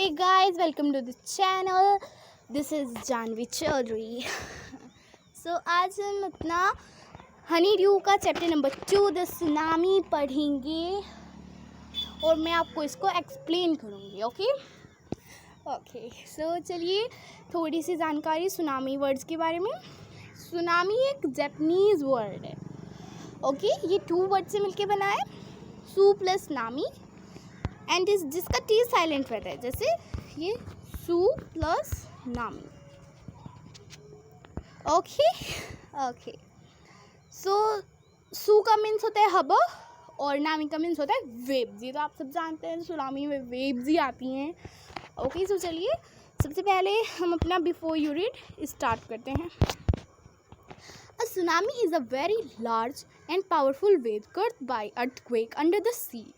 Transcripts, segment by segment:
Hey guys, welcome to the channel. This is Janvi Chaudhary. So आज हम अपना Honey due का चैप्टर नंबर 2 द सुनामी पढ़ेंगे और मैं आपको इसको एक्सप्लेन करूँगी. ओके सो चलिए थोड़ी सी जानकारी सुनामी वर्ड्स के बारे में. सुनामी एक जापानीज़ वर्ड है. ये 2 वर्ड से मिलके बना है, सू प्लस नामी, एंड जिसका टी साइलेंट रहता है, जैसे ये सू प्लस नामी. ओके सो सू का मीन्स होता है हवा और नामी का मीन्स होता है वेव्स. ये तो आप सब जानते हैं, सुनामी में वेव्स ही आती हैं. सो चलिए सबसे पहले हम अपना बिफोर यू रीड स्टार्ट करते हैं. A tsunami is a very large and powerful wave caused by earthquake under the sea.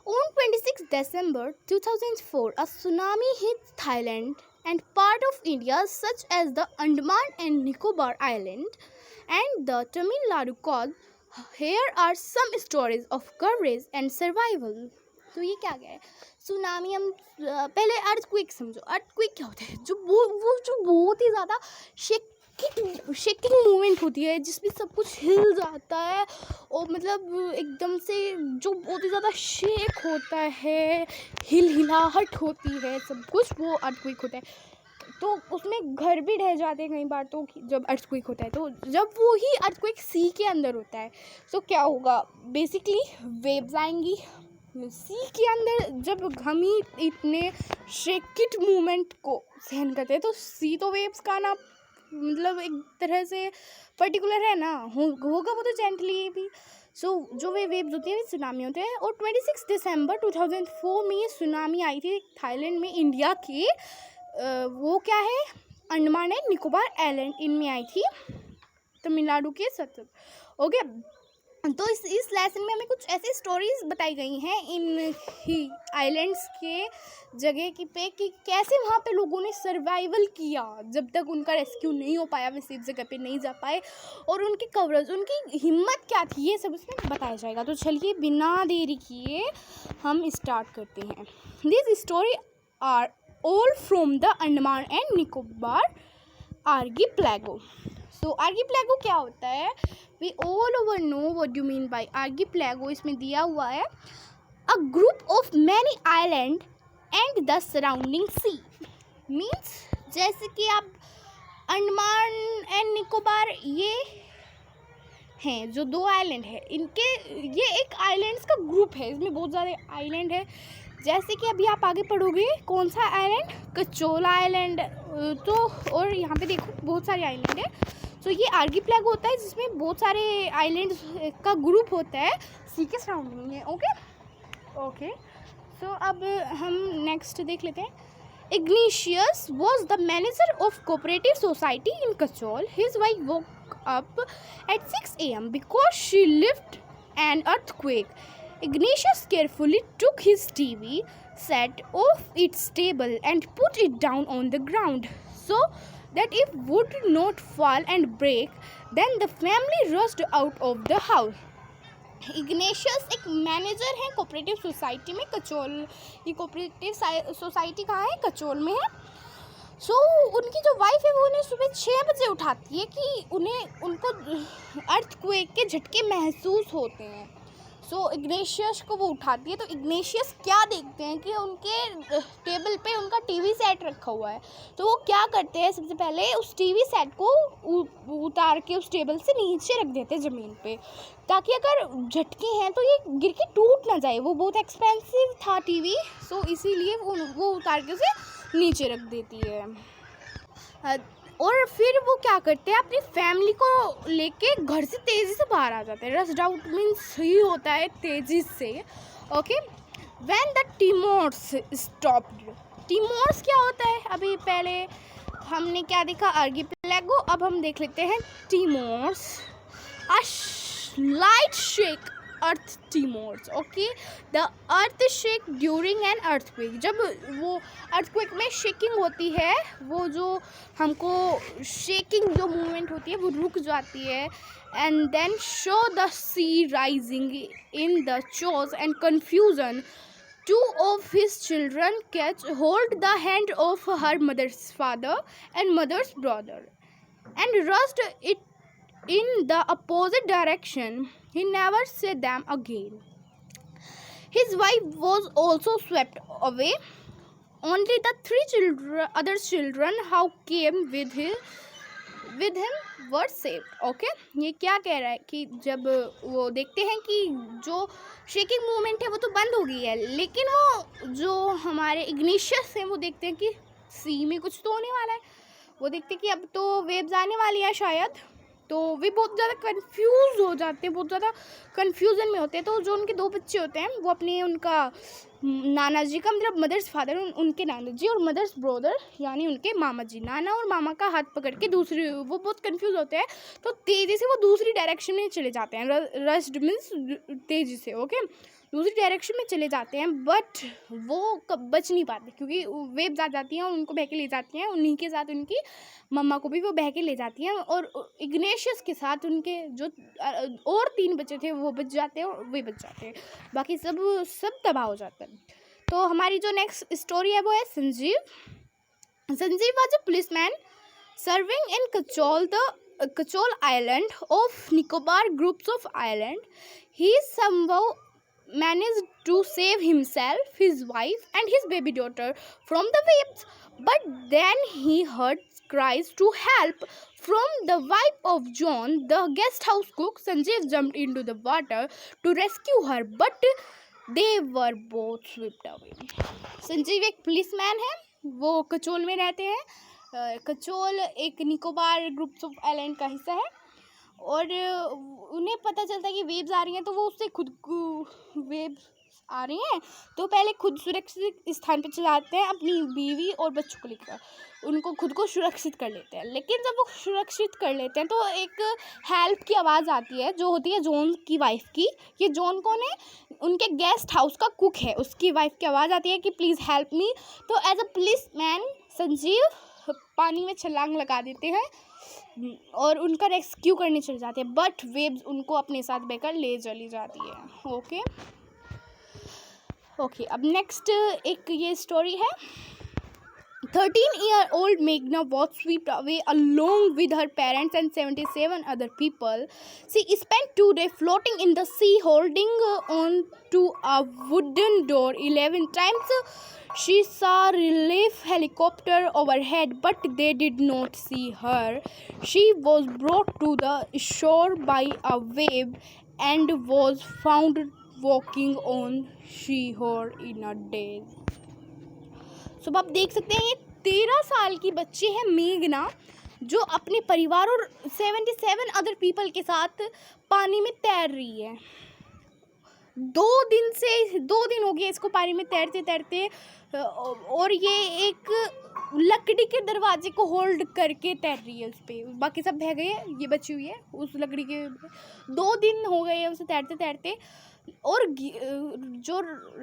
On 26 December 2004, a tsunami hit Thailand and part of India such as the Andaman and Nicobar Island and the Tamil Nadu coast. Here are some stories of courage and survival. तो ये क्या है tsunami? हम पहले earthquake समझो. Earthquake क्या होता है? जो बहुत ही ज़्यादा शेकिंग मूवमेंट होती है जिसमें सब कुछ हिल जाता है और मतलब एकदम से जो बहुत ही ज़्यादा शेक होता है, हिलाहट होती है, सब कुछ वो अर्थक्वेक होता है. तो उसमें घर भी ढह जाते हैं कई बार. तो जब अर्थक्वेक होता है, तो जब वो ही अर्थक्वेक सी के अंदर होता है तो क्या होगा? बेसिकली वेव्स आएंगी सी के अंदर. जब हम ही इतने शेकिट मूवमेंट को सहन करते हैं तो सी तो वेव्स का ना मतलब एक तरह से पर्टिकुलर है ना, होगा वो तो जेंटली भी. जो वे वेव्स होती है सुनामी होते हैं. और 26 दिसंबर 2004 में ये सुनामी आई थी थाईलैंड में, इंडिया के वो क्या है अंडमान एंड निकोबार आइलैंड इनमें आई थी, तमिलनाडु के सतत. तो इस लेसन में हमें कुछ ऐसी स्टोरीज बताई गई हैं इन ही आइलैंड्स के जगह की पे कि कैसे वहाँ पे लोगों ने सर्वाइवल किया जब तक उनका रेस्क्यू नहीं हो पाया, वे सेफ जगह पे नहीं जा पाए, और उनकी कवरेज, उनकी हिम्मत क्या थी, ये सब इसमें बताया जाएगा. तो चलिए बिना देरी किए हम स्टार्ट करते हैं. This story are all from the Andaman and Nicobar archipelago. So archipelago क्या होता है? We all over know what you mean by archipelago. इसमें दिया हुआ है a group of many island and the surrounding sea. Means जैसे कि आप अंडमान एंड निकोबार ये हैं जो 2 आइलैंड है, इनके ये एक आइलैंड्स का ग्रुप है. इसमें बहुत ज़्यादा आइलैंड है. जैसे कि अभी आप आगे पढ़ोगे कौन सा आइलैंड, कचोल आइलैंड, तो और यहाँ पे देखो बहुत सारे आइलैंड है. तो ये आर्कीपेलागो होता है जिसमें बहुत सारे आइलैंड का ग्रुप होता है सी के सराउंडिंग में. ओके सो अब हम नेक्स्ट देख लेते हैं. Ignatius was the manager of cooperative society in Katchal. His wife woke up at 6 AM because she lived an earthquake. Ignatius carefully took his TV set off its table and put it down on the ground so that it would not fall and break. Then the family rushed out of the house. Ignatius एक manager है cooperative society में कचोल. ये cooperative society कहाँ है? कचोल में है. उनकी जो वाइफ है वो उन्हें सुबह 6 बजे उठाती है कि उनको अर्थक्वेक के झटके महसूस होते हैं. इग्नेशियस को वो उठाती है. तो इग्नेशियस क्या देखते हैं कि उनके टेबल पे उनका टीवी सेट रखा हुआ है. तो वो क्या करते हैं, सबसे पहले उस टीवी सेट को उतार के उस टेबल से नीचे रख देते हैं ज़मीन पे, ताकि अगर झटके हैं तो ये गिर के टूट ना जाए. वो बहुत एक्सपेंसिव था टीवी, इसीलिए वो उतार के उसे नीचे रख देती है. और फिर वो क्या करते हैं, अपनी फैमिली को लेके घर से तेज़ी से बाहर आ जाते हैं. रस्ट आउट मीन्स ही होता है तेज़ी से. When the tremors stopped. Tremors क्या होता है? अभी पहले हमने क्या देखा? आर्कीपेलागो. अब हम देख लेते हैं tremors. A slight shake earth tremors. The earth shake during an earthquake. जब वो अर्थक्वेक में शेकिंग होती है, वो जो हमको शेकिंग जो मूवमेंट होती है वो रुक जाती है. And then show the sea rising in the chaos and confusion two of his children hold the hand of her mother's father and mother's brother and rushed it in the opposite direction. He never saw them again. His wife was also swept away. Only the other children who came with him were saved. Okay, ये क्या कह रहा है कि जब वो देखते हैं कि जो शेकिंग मूवमेंट है वो तो बंद हो गई है, लेकिन वो जो हमारे इग्निशियस हैं वो देखते हैं कि सी में कुछ तो होने वाला है. वो देखते हैं कि अब तो वेव्स आने वाली है शायद, तो वे बहुत ज़्यादा कंफ्यूज हो जाते हैं, बहुत ज़्यादा कन्फ्यूज़न में होते हैं. तो जो उनके 2 बच्चे होते हैं वो अपने उनका नाना जी का मतलब मदर्स फादर, उनके नाना जी और मदर्स ब्रदर यानी उनके मामा जी, नाना और मामा का हाथ पकड़ के वो बहुत कंफ्यूज होते हैं. तो तेज़ी से वो दूसरी डायरेक्शन में चले जाते हैं. रश्ड मीन्स तेज़ी से. ओके, दूसरी डायरेक्शन में चले जाते हैं, बट वो बच नहीं पाते क्योंकि वेव्स आ जाती हैं और उनको बह के ले जाती हैं. उन्हीं के साथ उनकी मम्मा को भी वो बह के ले जाती हैं और इग्नेशियस के साथ उनके जो और 3 बच्चे थे वो बच जाते हैं और वे बच जाते हैं. बाकी सब तबाह हो जाता है. तो हमारी जो नेक्स्ट स्टोरी है वो है Sanjeev. Sanjeev was a policeman serving in Katchal island of Nicobar groups of island. He somehow managed to save himself, his wife and his baby daughter from the waves, but then he heard cries to help from the wife of John, the guest house cook. Sanjeev jumped into the water to rescue her, but they were both swept away. Sanjeev एक policeman है, वो कचोल में रहते हैं. कचोल एक Nicobar groups of island का हिस्सा है और उन्हें पता चलता है कि वेव्स आ रही हैं, तो वो उससे खुद को वेव्स आ रही हैं तो पहले खुद सुरक्षित स्थान पर चले जाते हैं अपनी बीवी और बच्चों को लेकर. उनको खुद को सुरक्षित कर लेते हैं. लेकिन जब वो सुरक्षित कर लेते हैं तो एक हेल्प की आवाज़ आती है जो होती है जॉन की वाइफ की. ये जॉन कौन है? उनके गेस्ट हाउस का कुक है. उसकी वाइफ की आवाज़ आती है कि प्लीज़ हेल्प मी. तो as a police man Sanjeev पानी में छलांग लगा देते हैं और उनका रेस्क्यू करने चले जाते हैं, बट वेव्स उनको अपने साथ बहकर ले चली जाती है. ओके, अब नेक्स्ट एक ये स्टोरी है. 13-year-old Meghna was swept away along with her parents and 77 other people. She spent 2 days floating in the sea, holding on to a wooden door 11 times. She saw relief helicopter overhead, but they did not see her. She was brought to the shore by a wave and was found walking on shore in a daze. So आप देख सकते हैं ये 13 साल की बच्ची है मेघना जो अपने परिवार और 77 अदर पीपल के साथ पानी में तैर रही है. 2 दिन हो गए इसको पानी में तैरते तैरते और ये एक लकड़ी के दरवाजे को होल्ड करके तैर रही है उस पर. बाकी सब बह गए, ये बची हुई है उस लकड़ी के. 2 दिन हो गए उसे तैरते तैरते. और जो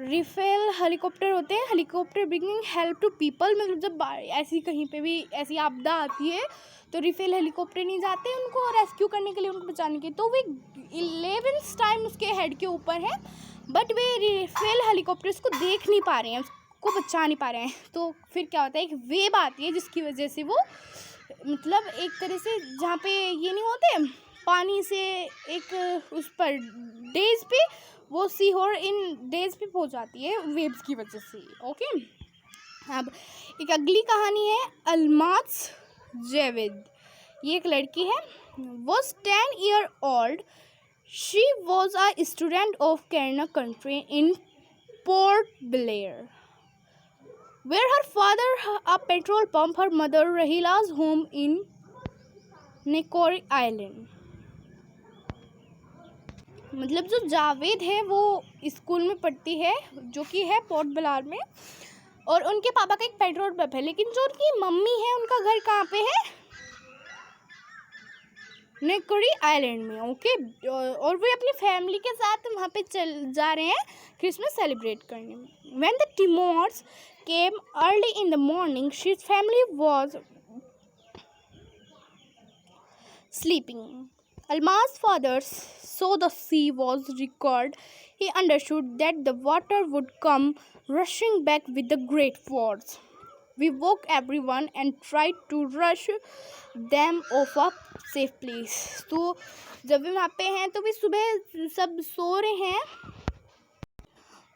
रिफेल हेलीकॉप्टर होते हैं, helicopter bringing help to people, मतलब जब ऐसी कहीं पे भी ऐसी आपदा आती है तो रिफेल हेलीकॉप्टर नहीं जाते उनको रेस्क्यू करने के लिए, उनको बचाने के लिए. तो वे 11th टाइम उसके हेड के ऊपर है, बट वे रिफेल हेलीकॉप्टर उसको देख नहीं पा रहे हैं, उसको बचा नहीं पा रहे हैं. तो फिर क्या होता है, एक वेव आती है जिसकी वजह से वो मतलब एक तरह से जहाँ पे ये नहीं होते पानी से एक उस पर डेज पे वो सी होर इन डेज पे पहुँच जाती है वेव्स की वजह से. ओके, अब एक अगली कहानी है अलमास जावेद. ये एक लड़की है, was 10 year old. She was a student of Kerala country in Port Blair, where her father a petrol pump, her mother Rahila's home in Nekori Island. मतलब जो जावेद है वो स्कूल में पढ़ती है जो कि है पोर्ट ब्लेयर में, और उनके पापा का एक पेट्रोल पंप है. लेकिन जो उनकी मम्मी है उनका घर कहाँ पे है? नेकोरी आइलैंड में. ओके, और वे अपनी फैमिली के साथ वहाँ पे जा रहे हैं क्रिसमस सेलिब्रेट करने. When the tremors came early in the morning, she's family was sleeping. Alma's father saw the sea was recalled. He understood that the water would come rushing back with the great force. We woke everyone and tried to rush them off a safe place. तो जब भी वहाँ पे हैं तो भी सुबह सब सो रहे हैं.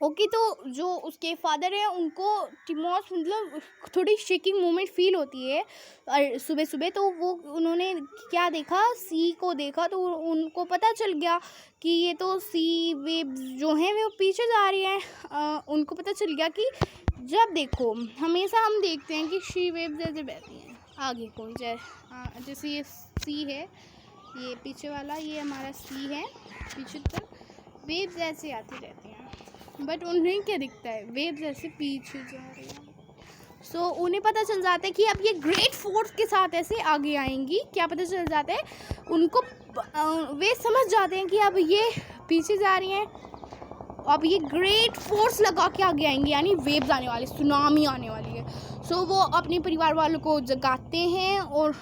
ओके, तो जो उसके फादर हैं उनको टिमोस मतलब थोड़ी शेकिंग मोमेंट फील होती है और सुबह सुबह. तो वो उन्होंने क्या देखा, सी को देखा. तो उनको पता चल गया कि ये तो सी वेव्स जो हैं वो पीछे जा रही हैं. उनको पता चल गया कि जब देखो हमेशा हम देखते हैं कि सी वेव्स जैसे बहती हैं आगे को, जैसे ये सी है, ये पीछे वाला, ये हमारा सी है पीछे तक. वेव्स ऐसे आती रहती हैं, बट उन्हें क्या दिखता है, वेव्स ऐसे पीछे जा रही हैं. सो उन्हें पता चल जाता है कि अब ये ग्रेट फोर्स के साथ ऐसे आगे आएंगी. क्या पता चल जाता है उनको, वे समझ जाते हैं कि अब ये पीछे जा रही हैं, अब ये ग्रेट फोर्स लगा के आगे आएंगी, यानी वेव्स आने वाली, सुनामी आने वाली है. सो वो अपने परिवार वालों को जगाते हैं और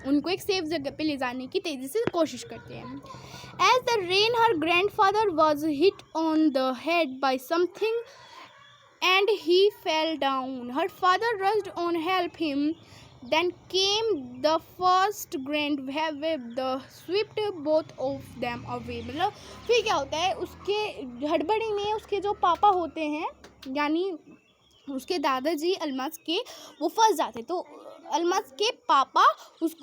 उनको एक सेफ जगह पे ले जाने की तेज़ी से कोशिश करते हैं. As the rain, her grandfather was hit on the head by something and he fell down. Her father rushed on help him. Then came the first grand wave, the swept both of them away. मतलब फिर क्या होता है, उसके हड़बड़ी में उसके जो पापा होते हैं, यानी उसके दादाजी अल्मास के, वो फंस जाते. तो अल्मास के पापा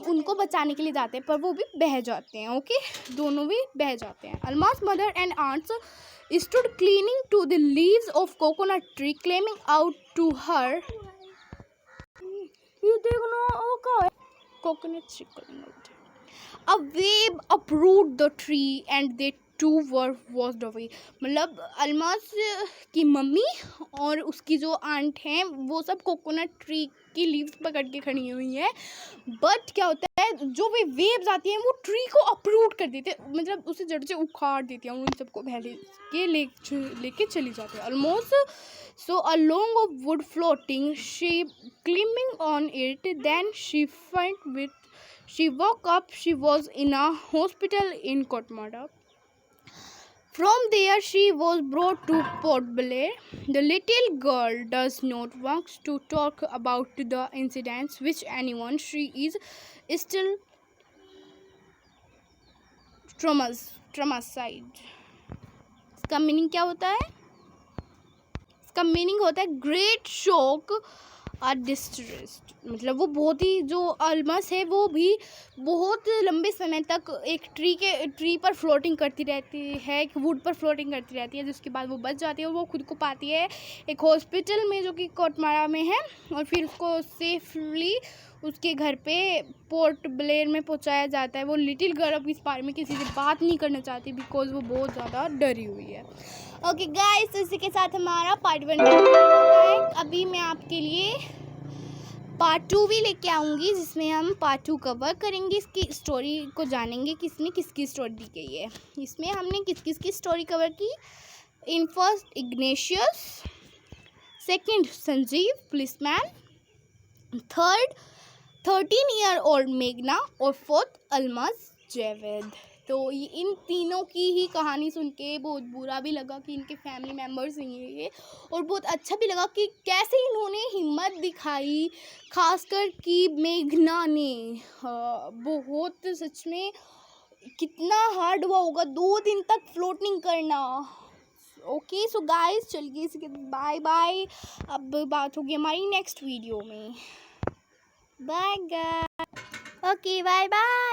उनको बचाने के लिए जाते हैं, पर वो भी बह जाते हैं. ओके, दोनों भी बह जाते हैं. Almas mother and aunts stood clinging to the leaves of coconut tree, climbing out to her. ये देखना वो क्या है, coconut tree climbing out. A wave uprooted the tree and they two were washed away. मतलब अल्मास की मम्मी और उसकी जो आंट हैं वो सब कोकोनट ट्री की लीव्स पकड़ के खड़ी हुई हैं. बट क्या होता है, जो वे वेव्स आती हैं वो ट्री को अपरूट कर देते हैं, मतलब उसे जड़ से उखाड़ देती हैं, उन सबको बहले के लेके चली जाती है. Almost so a long of wood floating, she climbing on it. Then she woke up. She was in a hospital in Kathmandu. From there she was brought to Port Blair. The little girl does not want to talk about the incidents which anyone. She is still traumatized. इसका meaning क्या होता है? इसका meaning होता है great shock और distressed. मतलब वो बहुत ही, जो अल्मास है वो भी बहुत लंबे समय तक एक ट्री पर फ्लोटिंग करती रहती है, एक वुड पर फ्लोटिंग करती रहती है, जिसके बाद वो बच जाती है और वो खुद को पाती है एक हॉस्पिटल में जो कि कोटमारा में है. और फिर उसको सेफली उसके घर पे पोर्ट ब्लेयर में पहुंचाया जाता है. वो लिटिल गर्ल अब इस बारे में किसी से बात नहीं करना चाहती बिकॉज वो बहुत ज़्यादा डरी हुई है. ओके गाइस, तो इसी के साथ हमारा पार्ट 1 होता है. अभी मैं आपके लिए पार्ट 2 भी लेके आऊँगी, जिसमें हम पार्ट 2 कवर करेंगे. इसकी स्टोरी को जानेंगे कि इसमें किसकी स्टोरी दी गई है. इसमें हमने किस किस की स्टोरी कवर की. In first Ignatius, second Sanjeev policeman, third 13-year-old मेघना और फोर्थ अल्मास जावेद. तो ये इन तीनों की ही कहानी सुन के बहुत बुरा भी लगा कि इनके फैमिली मेम्बर्स नहीं है ये, और बहुत अच्छा भी लगा कि कैसे इन्होंने हिम्मत दिखाई, खासकर कि मेघना ने. बहुत सच में कितना हार्ड हुआ होगा 2 दिन तक फ्लोटिंग करना. ओके सो गाइस, चलिए इसके बाय बाय. अब बात होगी हमारी नेक्स्ट वीडियो में. Bye guys. Okay bye bye.